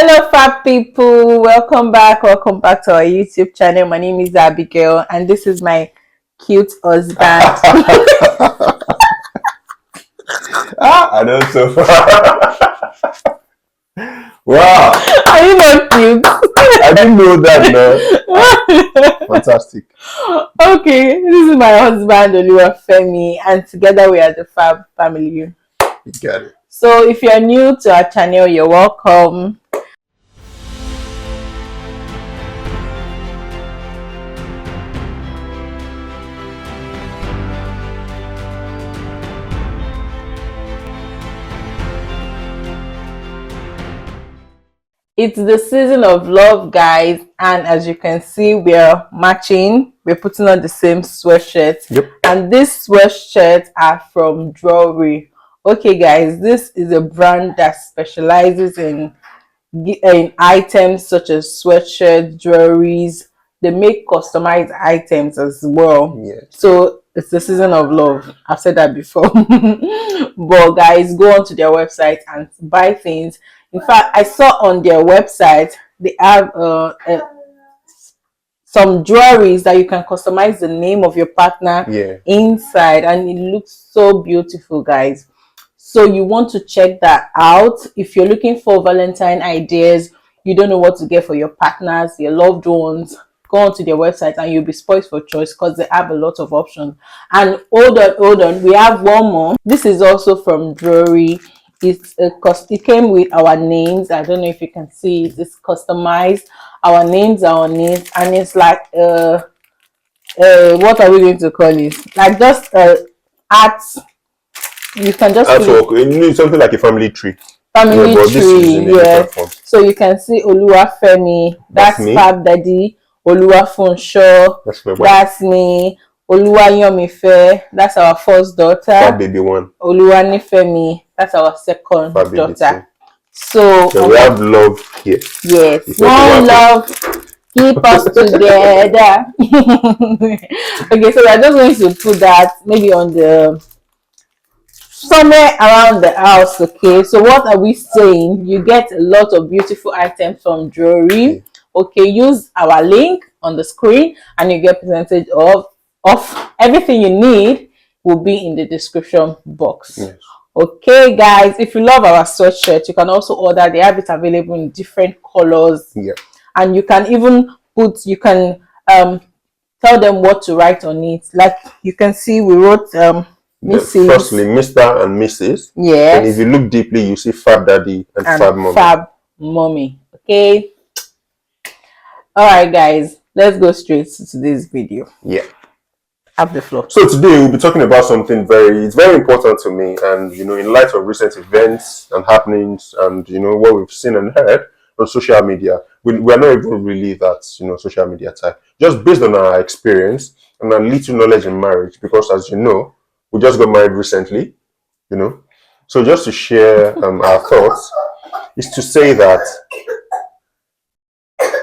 Hello, Fab people. Welcome back. Welcome back to our YouTube channel. My name is Abigail, and this is my cute husband. I know so far. Wow. Are you not cute? I didn't know that, no. Fantastic. Okay, this is my husband, Dfabfamily, and together we are the Fab Family. You got it. So if you're new to our channel, you're welcome. It's the season of love, guys, and as you can see, we are matching. We're putting on the same sweatshirt. Yep. And these sweatshirts are from Drawelry. Okay, guys, this is a brand that specializes in items such as sweatshirts, jewelries. They make customized items as well. Yes. So it's the season of love. I've said that before. But guys, go onto their website and buy things. In fact, I saw on their website they have some jewelries that you can customize the name of your partner inside, and it looks so beautiful, guys. So you want to check that out. If you're looking for Valentine ideas, you don't know what to get for your partners, your loved ones, go onto their website and you'll be spoiled for choice because they have a lot of options. And hold on, we have one more. This is also from Drawelry. It came with our names. I don't know if you can see it. It's customized. Our names are on it, and it's like what are we going to call it? Like just art. You can just artwork. Something like a family tree. Family tree, yes. So you can see Oluwafemi. That's Fab Daddy. Oluwafunsho. That's me. Oluwayomife. That's our first daughter. Fab baby one. Oluwanifemi. That's our second daughter. So we have love here. Yes, one love. Keep us together. Okay, so we're just going to put that maybe on the somewhere around the house. Okay, so what are we saying? You get a lot of beautiful items from Drawelry. Okay, use our link on the screen and you get percentage of everything you need will be in the description box. Yes. Okay, guys, if you love our sweatshirt, you can also order. They have it available in different colors. Yeah. And you can even tell them what to write on it. Like you can see, we wrote Mrs. Firstly, Mr. and Mrs. Yes. And if you look deeply, you see Fab Daddy and Fab Mummy. Fab Mummy. Okay. All right, guys, let's go straight to today's video. Yeah. Have the floor. So today we'll be talking about something it's very important to me, and in light of recent events and happenings, and what we've seen and heard on social media, we are not even really that social media type. Just based on our experience and our little knowledge in marriage, because as you know, we just got married recently. So just to share our thoughts is to say that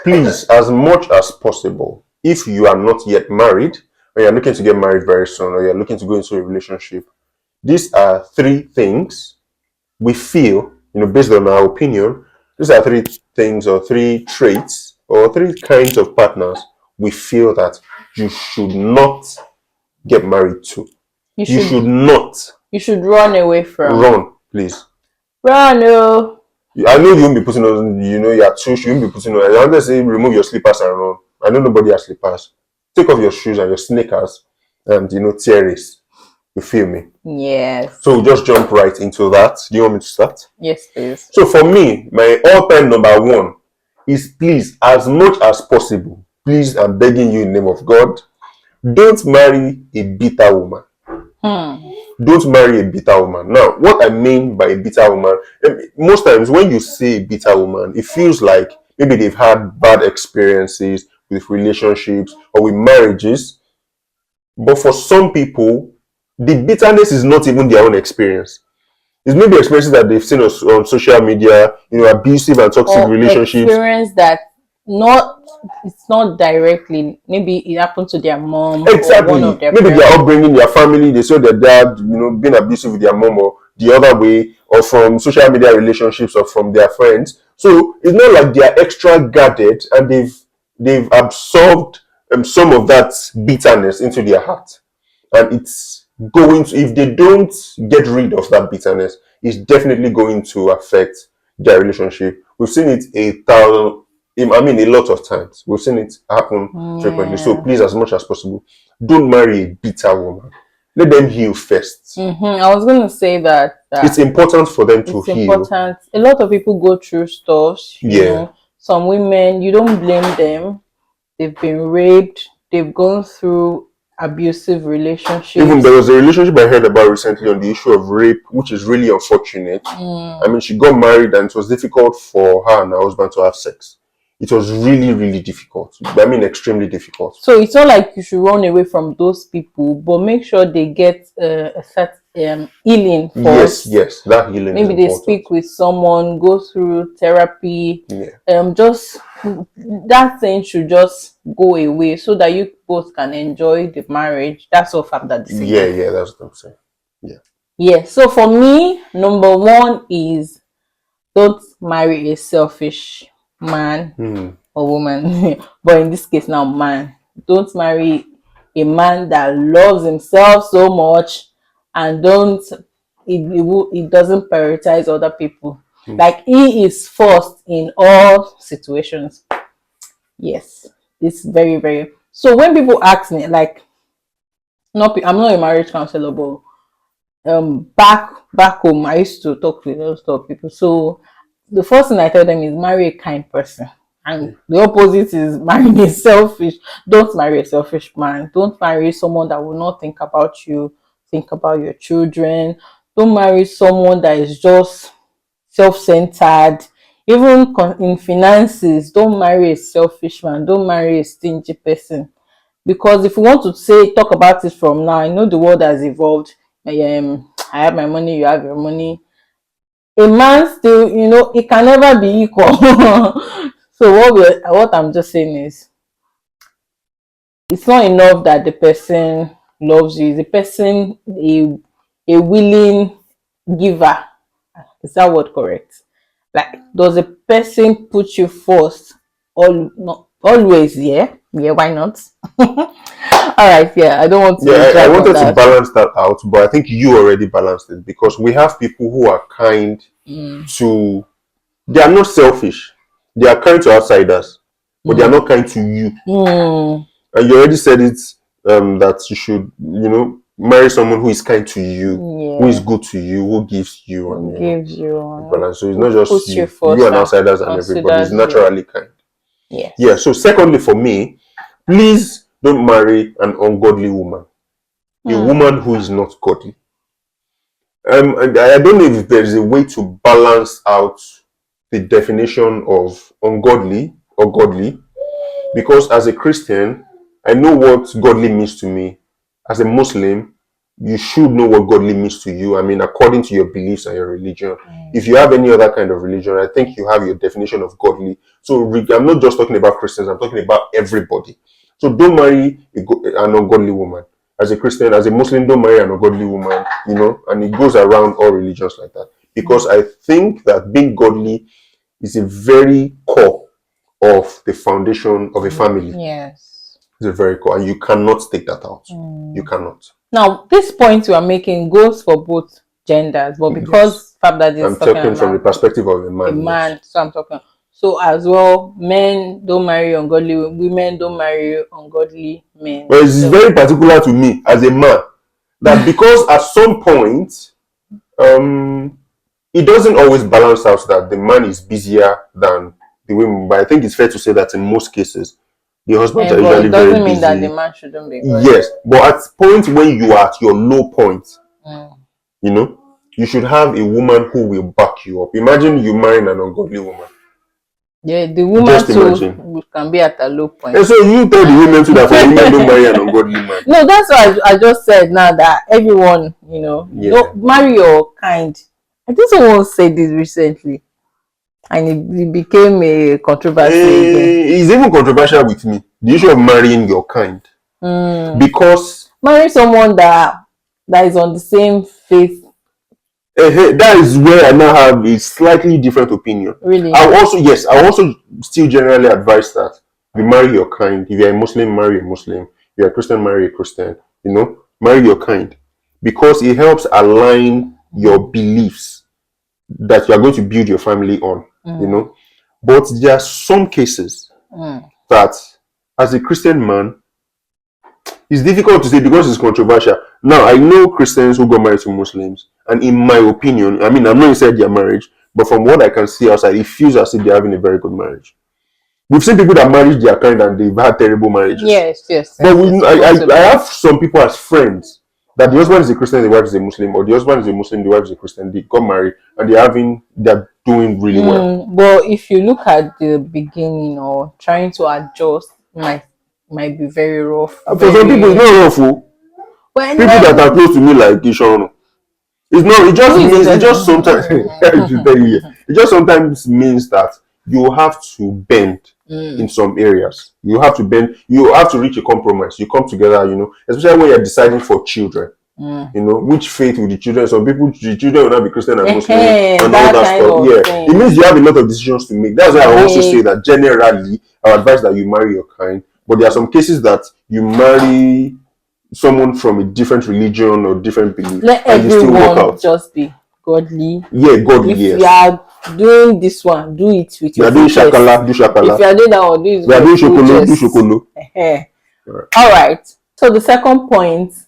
please, as much as possible, if you are not yet married, or you're looking to get married very soon, or you're looking to go into a relationship, these are three things we feel, based on our opinion, these are three things or three traits or three kinds of partners we feel that you should not get married to. You should not. You should run away from. Run, please. Run, oh. I know you won't be putting on, your shoes, you won't be putting on. I want to say remove your slippers and run. I know nobody has slippers. Take off your shoes and your sneakers and tearies. You feel me? Yes. So we'll just jump right into that. Do you want me to start? Yes, please. So for me, my all-time number one is, please, as much as possible, please, I'm begging you in the name of God, don't marry a bitter woman. Don't marry a bitter woman. Now, what I mean by a bitter woman, most times when you say a bitter woman, it feels like maybe they've had bad experiences with relationships or with marriages. But for some people, the bitterness is not even their own experience. It's maybe experiences that they've seen on social media, abusive and toxic relationships. Experience that it's not directly, maybe it happened to their mom. Exactly. Or one of their maybe parents. their upbringing, their family, they saw their dad, being abusive with their mom, or the other way, or from social media relationships, or from their friends. So it's not like they are extra guarded and they've absorbed some of that bitterness into their heart, and it's going to, if they don't get rid of that bitterness, it's definitely going to affect their relationship. We've seen it a lot of times. We've seen it happen frequently. So please, as much as possible, don't marry a bitter woman. Let them heal first. I was going to say that it's important for them to heal. Important. A lot of people go through stuff. You know, some women, you don't blame them. They've been raped. They've gone through abusive relationships. Even there was a relationship I heard about recently on the issue of rape, which is really unfortunate. I mean, she got married and it was difficult for her and her husband to have sex. It was really, really difficult. I mean, extremely difficult. So it's not like you should run away from those people, but make sure they get a certain healing first. Yes, that healing. Maybe they speak with someone, go through therapy. Just that thing should just go away so that you both can enjoy the marriage. That's all Fab Daddy saying. Yeah, that's what I'm saying. Yeah. So for me, number one is don't marry a selfish man or woman. But in this case now, man. Don't marry a man that loves himself so much and it doesn't prioritize other people. Like, he is first in all situations. Yes, it's very, very. So when people ask me, like, I'm not a marriage counselor, but back home I used to talk to a lot of people. So the first thing I tell them is marry a kind person, and the opposite is marrying a selfish. Don't marry a selfish man. Don't marry someone that will not think about you, think about your children. Don't marry someone that is just self-centered. Even in finances, don't marry a selfish man. Don't marry a stingy person. Because if you want to talk about it from now, I know the world has evolved. I have my money, you have your money. A man still, it can never be equal. So what I'm just saying is, it's not enough that the person loves you. Is the person a willing giver? Is that word correct? Like, does a person put you first? Always, yeah, why not? All right, I don't want to. I wanted to balance that out, but I think you already balanced it, because we have people who are kind to. They are not selfish. They are kind to outsiders, but they are not kind to you. And you already said it, that you should, marry someone who is kind to you, who is good to you, who gives you, and gives you balance. So it's not just you and outsiders and everybody. It's naturally kind. Yeah. So secondly, for me, please don't marry an ungodly woman, a woman who is not godly. And I don't know if there is a way to balance out the definition of ungodly or godly, because as a Christian, I know what godly means to me. As a Muslim, you should know what godly means to you. I mean, according to your beliefs and your religion. If you have any other kind of religion, I think you have your definition of godly. So I'm not just talking about Christians, I'm talking about everybody. So don't marry an ungodly woman. As a Christian, as a Muslim, don't marry an ungodly woman, and it goes around all religions like that. Because I think that being godly is a very core of the foundation of a family. Yes. It's a very core, and you cannot take that out. You cannot. Now, this point you are making goes for both genders, but because Fab Daddy is talking from the perspective of a man. So I'm talking. So as well, men don't marry ungodly women, don't marry ungodly men. But it's very particular to me as a man, that because at some point, it doesn't always balance out that the man is busier than the women. But I think it's fair to say that in most cases, the husbands are usually very busy. It doesn't mean that the man shouldn't be good. Yes, but at point when you are at your low point, you should have a woman who will back you up. Imagine you marrying an ungodly woman. Yeah, the woman too can be at a low point. And so you tell the women too that for women don't marry an ungodly man. No, that's why I just said now that everyone, don't marry your kind. I think someone said this recently, and it became a controversy. It's even controversial with me. The issue of marrying your kind, because marry someone that is on the same faith That is where I now have a slightly different opinion. Really? I also still generally advise that you marry your kind. If you're a Muslim, marry a Muslim. If you're a Christian, marry a Christian. Marry your kind. Because it helps align your beliefs that you are going to build your family on. But there are some cases that as a Christian man, it's difficult to say because it's controversial. Now, I know Christians who got married to Muslims, and in my opinion, I mean, I'm not inside their marriage, but from what I can see outside, it feels as if they're having a very good marriage. We've seen people that married their kind and they've had terrible marriages. Yes. But I have some people as friends that the husband is a Christian, the wife is a Muslim, or the husband is a Muslim, the wife is a Christian. They got married and they're doing really well. But if you look at the beginning or trying to adjust, might be very rough. For some people, it's not rough. People that are close to me like Ishon. It just sometimes means that you have to bend in some areas. You have to bend. You have to reach a compromise. You come together, especially when you're deciding for children. Which faith will the children? Some people, the children will not be Christian and Muslim and all that stuff. Yeah, it means you have a lot of decisions to make. That's why I also say that generally, I advise that you marry your kind. But there are some cases that you marry someone from a different religion or different belief. Let everyone just be godly. Yeah, godly. If you are doing this one, do it with your doing shakala, do shakala. If you are doing that one, do it with your do shokolo. All right. So the second point: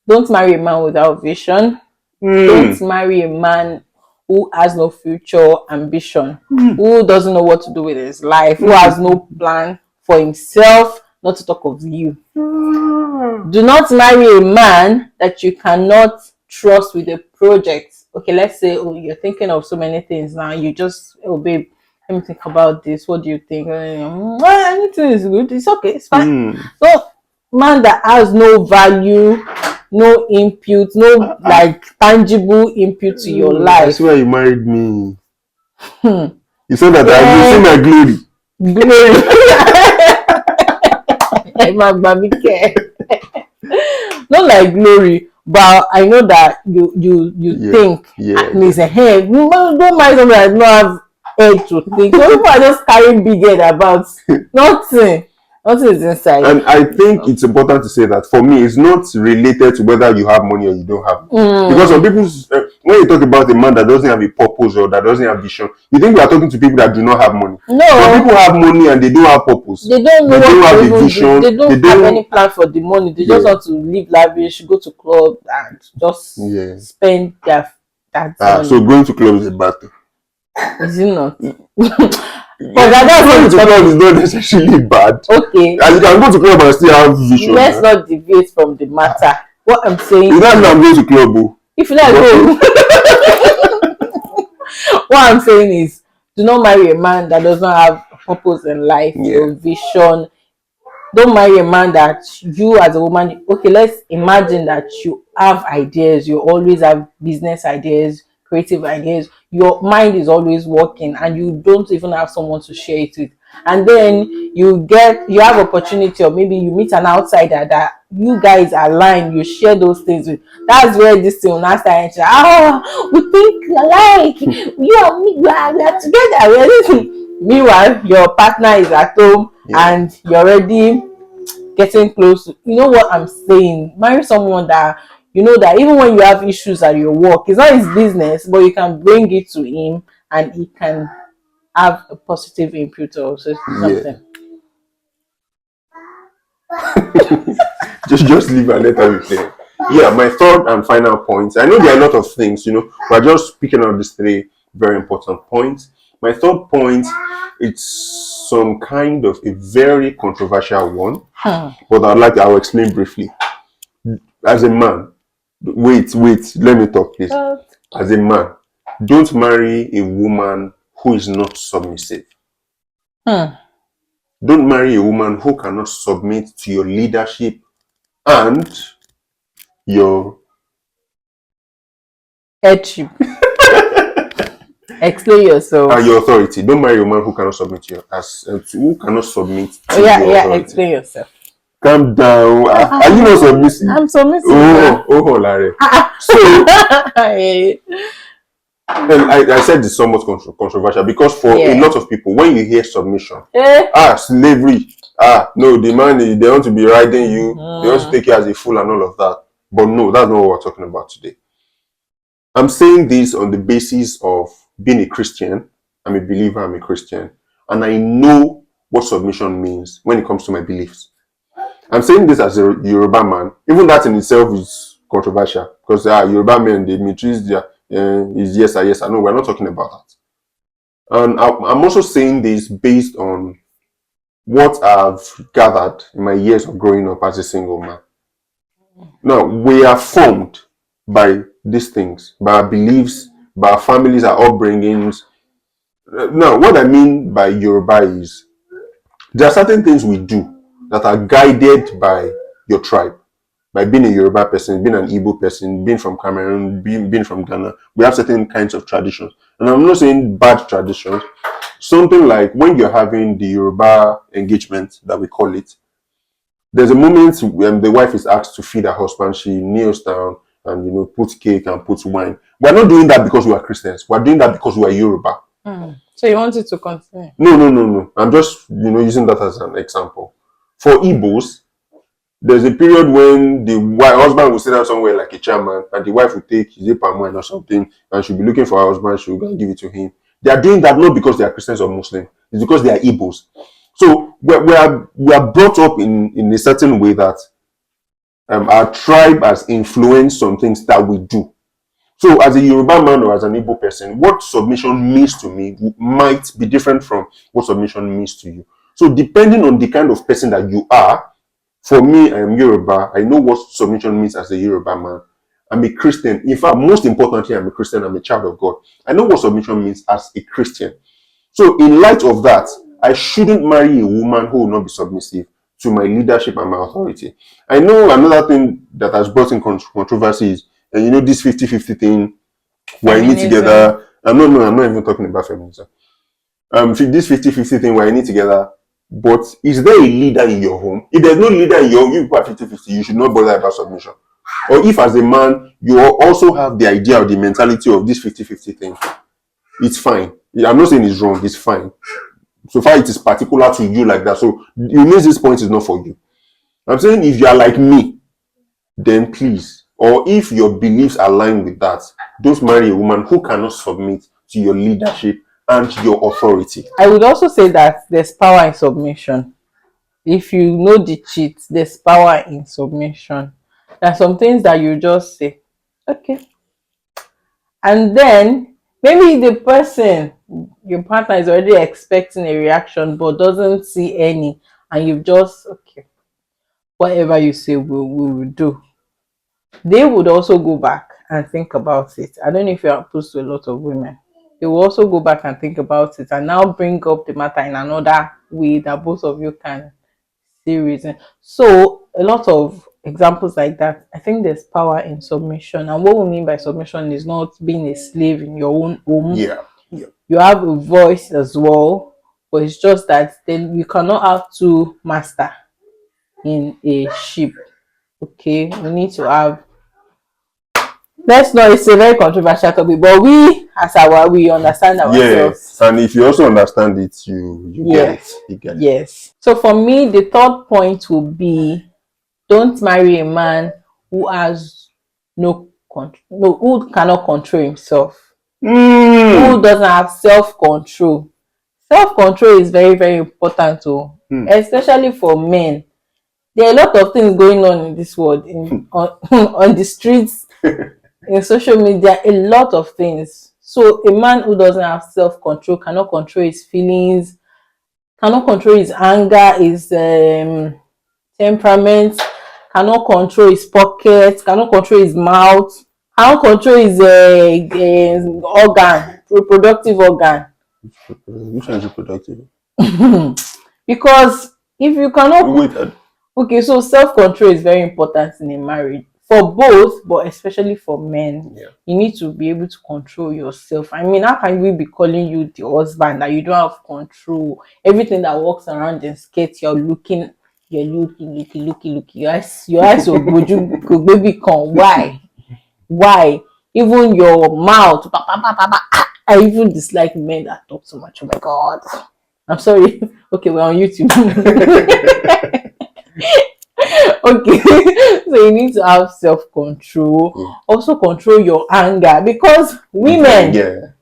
don't marry a man without vision. Don't marry a man who has no future ambition, who doesn't know what to do with his life, who has no plan for himself, not to talk of you. Do not marry a man that you cannot trust with a project. Okay, let's say, you're thinking of so many things now. You just, babe, let me think about this. What do you think? Anything is good. It's okay. It's fine. So, man that has no value, no input, no tangible input to your life. That's why you married me. You said that you see my glory. Not like glory, but I know that you think at least ahead. Don't mind somebody that don't have head to think. Some people are just carrying big head about nothing. Nothing is inside. And I think it's important to say that for me, it's not related to whether you have money or you don't have money. Because some people, when you talk about a man that doesn't have a purpose or that doesn't have vision, you think we are talking to people that do not have money. No. Some people have money and they don't have purpose. They don't know what to do. They don't have any plan for the money. They just want to live lavish, go to club and just spend that money. So going to club is a bad thing. Is it not? But going to club is not necessarily bad. Okay. And you can go to club and still have vision. Let's not deviate from the matter. What I'm saying. You don't know I'm going to club. If you like go. What I'm saying is, do not marry a man that does not have purpose in life, or vision. Don't marry a man that you as a woman, okay, let's imagine that you have ideas, you always have business ideas, creative ideas, your mind is always working and you don't even have someone to share it with. And then you have opportunity, or maybe you meet an outsider that you guys align, you share those things with. That's where this thing will not start. We think alike. You and me, we are together. Meanwhile, your partner is at home and you're already getting close to, you know what I'm saying? Marry someone that you know that even when you have issues at your work, it's not his business, but you can bring it to him and he can have a positive input or something. just leave and let her be there. Yeah, my third and final point. I know there are a lot of things, but just picking out these three very important points. My third point, it's some kind of a very controversial one, but I'll explain briefly. As a man, wait, let me talk, please. As a man, don't marry a woman who is not submissive. Don't marry a woman who cannot submit to your leadership and your headship. Explain yourself. And your authority. Don't marry a woman who cannot submit to who cannot submit to your authority. Explain yourself. Calm down. Are you not submissive? I'm submissive. Oh, Larry. So And I said it's somewhat controversial because for a lot of people, when you hear submission, slavery, no, the man, they want to be riding you, they want to take you as a fool and all of that. But no, that's not what we're talking about today. I'm saying this on the basis of being a Christian. I'm a believer, I'm a Christian, and I know what submission means when it comes to my beliefs. I'm saying this as a Yoruba man. Even that in itself is controversial because Yoruba men, they militaries, is yes, yes. I know we're not talking about that. And I'm also saying this based on what I've gathered in my years of growing up as a single man. Now, we are formed by these things, by our beliefs, by our families, our upbringings. Now, what I mean by Yoruba is there are certain things we do that are guided by your tribe. By being a Yoruba person, being an Igbo person, being from Cameroon, being from Ghana, we have certain kinds of traditions. And I'm not saying bad traditions. Something like when you're having the Yoruba engagement, that we call it, there's a moment when the wife is asked to feed her husband, she kneels down and puts cake and puts wine. We're not doing that because we are Christians. We're doing that because we are Yoruba. So you want it to continue? No. I'm just using that as an example. For Igbos, there's a period when the husband will sit down somewhere like a chairman and the wife will take his palm wine or something and she'll be looking for her husband, she'll go and give it to him. They are doing that not because they are Christians or Muslims, it's because they are Igbos. So we are brought up in a certain way that our tribe has influenced some things that we do. So as a Yoruba man or as an Igbo person, what submission means to me might be different from what submission means to you. So depending on the kind of person that you are, for me, I am Yoruba. I know what submission means as a Yoruba man. I'm a Christian. In fact, most importantly, I'm a Christian. I'm a child of God. I know what submission means as a Christian. So in light of that, I shouldn't marry a woman who will not be submissive to my leadership and my authority. I know another thing that has brought in controversy is, this 50-50 thing, we're in it together. I'm not even talking about feminism. This 50-50 thing, we're in it together. But is there a leader in your home? If there's no leader in your home, you people are 50-50, you should not bother about submission. Or if as a man, you also have the idea or the mentality of this 50-50 thing, it's fine. I'm not saying it's wrong, it's fine. So far it is particular to you like that. So you know this point is not for you. I'm saying if you are like me, then please, or if your beliefs align with that, don't marry a woman who cannot submit to your leadership and your authority. I would also say that there's power in submission. If you know the cheat, there's power in submission. There are some things that you just say, okay. And then maybe the person, your partner, is already expecting a reaction but doesn't see any, and you've just, okay, whatever you say, we will do. They would also go back and think about it. I don't know if you're opposed to a lot of women. They will also go back and think about it and now bring up the matter in another way that both of you can see reason. So a lot of examples like that. I think there's power in submission. And what we mean by submission is not being a slave in your own home. Yeah. You have a voice as well, but it's just that then you cannot have two masters in a ship. Okay, we need to have. Let's know, it's a very controversial topic, but we understand ourselves. Yes, and if you also understand it, you get it. You get it. Yes. So for me, the third point will be: don't marry a man who has who cannot control himself. Who doesn't have self-control. Self-control is very, very important especially for men. There are a lot of things going on in this world, on the streets, in social media, a lot of things. So a man who doesn't have self-control, cannot control his feelings, cannot control his anger, his temperament, cannot control his pockets, cannot control his mouth, cannot control his organ, reproductive organ. Which one is reproductive? Because if you cannot... Okay, so self-control is very important in a marriage. For both, but especially for men. Yeah. You need to be able to control yourself. I mean, how can we be calling you the husband that you don't have control? Everything that walks around the skirt, you're looking. Your eyes will baby come. Why? even your mouth. I even dislike men that talk so much. Oh my god. I'm sorry. Okay, we're on YouTube. Okay. So you need to have self-control. Also control your anger, because women,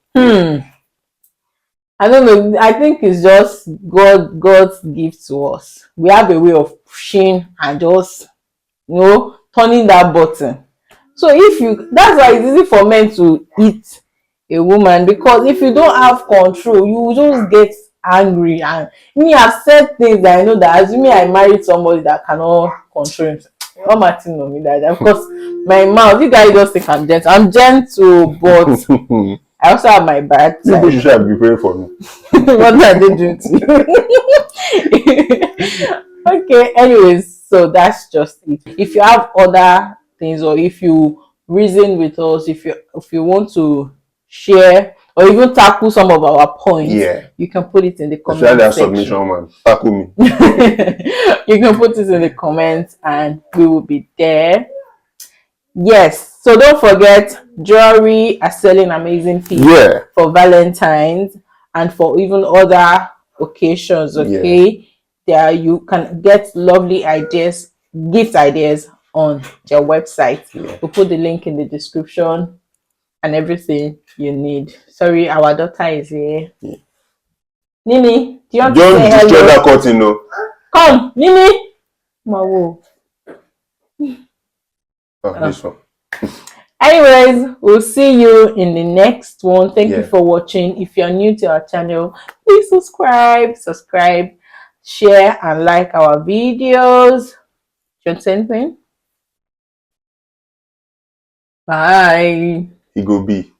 I don't know, I think it's just God's gift to us. We have a way of pushing and just, turning that button. So that's why it's easy for men to hit a woman, because if you don't have control, you will just get angry. And me, I've said things that I know that, assuming I married somebody that cannot control himself, I'm acting on me like that, because my mouth, you guys just think I'm gentle, but I also have my bad side. People should be praying for me. What are they doing to you? Okay, anyways, so that's just it. If you have other things, or if you reason with us, if you want to share or even tackle some of our points, you can put it in the comment section. Submission, man. Tackle me. You can put it in the comments and we will be there. Yes, so don't forget, Drawelry are selling amazing pieces for Valentine's and for even other occasions. Okay, there you can get lovely ideas, gift ideas on their website. We'll put the link in the description and everything you need. Sorry, our daughter is here. Nini, do you want to say hello? Don't destroy that curtain, no. Come, Nini. Mawo. This one. Anyways, we'll see you in the next one. Thank you for watching. If you're new to our channel, please subscribe, share, and like our videos. Do you want to say anything? Bye. It go be.